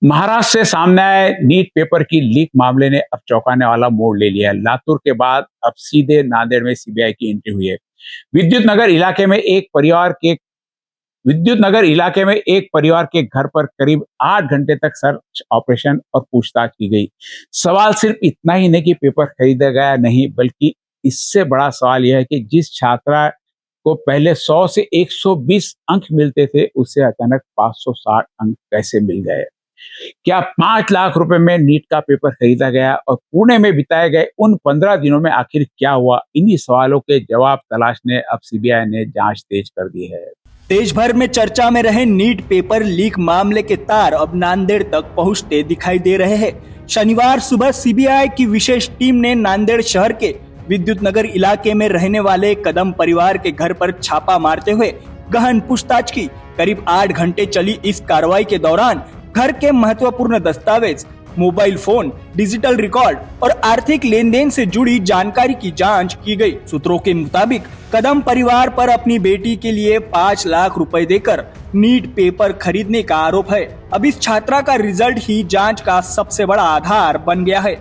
महाराष्ट्र से सामने आए नीट पेपर की लीक मामले ने अब चौंकाने वाला मोड़ ले लिया है। लातूर के बाद अब सीधे नांदेड़ में सीबीआई की एंट्री हुई है। विद्युत नगर इलाके में एक परिवार के घर पर करीब 8 घंटे तक सर्च ऑपरेशन और पूछताछ की गई। सवाल सिर्फ इतना ही नहीं कि पेपर खरीदा गया नहीं, बल्कि इससे बड़ा सवाल यह है कि जिस छात्रा को पहले 100 से 120 अंक मिलते थे, उसे अचानक 560 अंक कैसे मिल गए। क्या 5 लाख रुपए में नीट का पेपर खरीदा गया और पुणे में बिताए गए उन 15 दिनों में आखिर क्या हुआ? इन्हीं सवालों के जवाब तलाशने अब सीबीआई ने जांच तेज कर दी है। देश भर में चर्चा में रहे नीट पेपर लीक मामले के तार अब नांदेड़ तक पहुंचते दिखाई दे रहे हैं। शनिवार सुबह सीबीआई की विशेष टीम ने नांदेड़ शहर के विद्युत नगर इलाके में रहने वाले कदम परिवार के घर पर छापा मारते हुए गहन पूछताछ की। करीब 8 घंटे चली इस कार्रवाई के दौरान घर के महत्वपूर्ण दस्तावेज, मोबाइल फोन, डिजिटल रिकॉर्ड और आर्थिक लेन देन से जुड़ी जानकारी की जांच की गई। सूत्रों के मुताबिक कदम परिवार पर अपनी बेटी के लिए 5 लाख रुपए देकर नीट पेपर खरीदने का आरोप है। अब इस छात्रा का रिजल्ट ही जांच का सबसे बड़ा आधार बन गया है।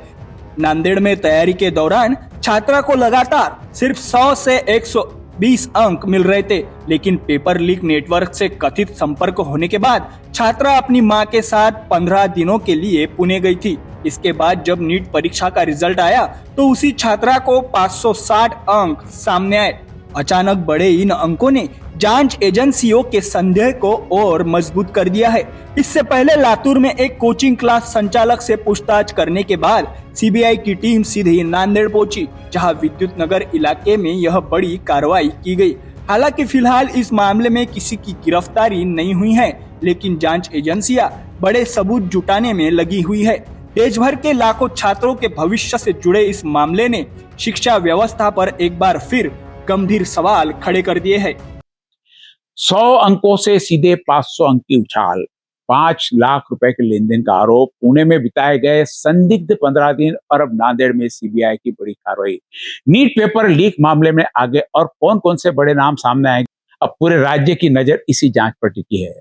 नांदेड़ में तैयारी के दौरान छात्रा को लगातार सिर्फ 100 से 120 अंक मिल रहे थे, लेकिन पेपर लीक नेटवर्क से कथित संपर्क होने के बाद छात्रा अपनी मां के साथ 15 दिनों के लिए पुणे गई थी। इसके बाद जब नीट परीक्षा का रिजल्ट आया तो उसी छात्रा को 560 अंक सामने आए। अचानक बढ़े इन अंकों ने जांच एजेंसियों के संदेह को और मजबूत कर दिया है। इससे पहले लातूर में एक कोचिंग क्लास संचालक से पूछताछ करने के बाद सीबीआई की टीम सीधे नांदेड़ पहुंची, जहां विद्युत नगर इलाके में यह बड़ी कार्रवाई की गई। हालांकि फिलहाल इस मामले में किसी की गिरफ्तारी नहीं हुई है, लेकिन जांच एजेंसियां बड़े सबूत जुटाने में लगी हुई है। देश भर के लाखों छात्रों के भविष्य से जुड़े इस मामले ने शिक्षा व्यवस्था पर एक बार फिर गंभीर सवाल खड़े कर दिए हैं। 100 अंकों से सीधे 500 अंक की उछाल, 5 लाख रुपए के लेन देन का आरोप, पुणे में बिताए गए संदिग्ध 15 दिन और अब नांदेड़ में सीबीआई की बड़ी कार्रवाई। नीट पेपर लीक मामले में आगे और कौन कौन से बड़े नाम सामने आएंगे, अब पूरे राज्य की नजर इसी जांच पर टिकी है।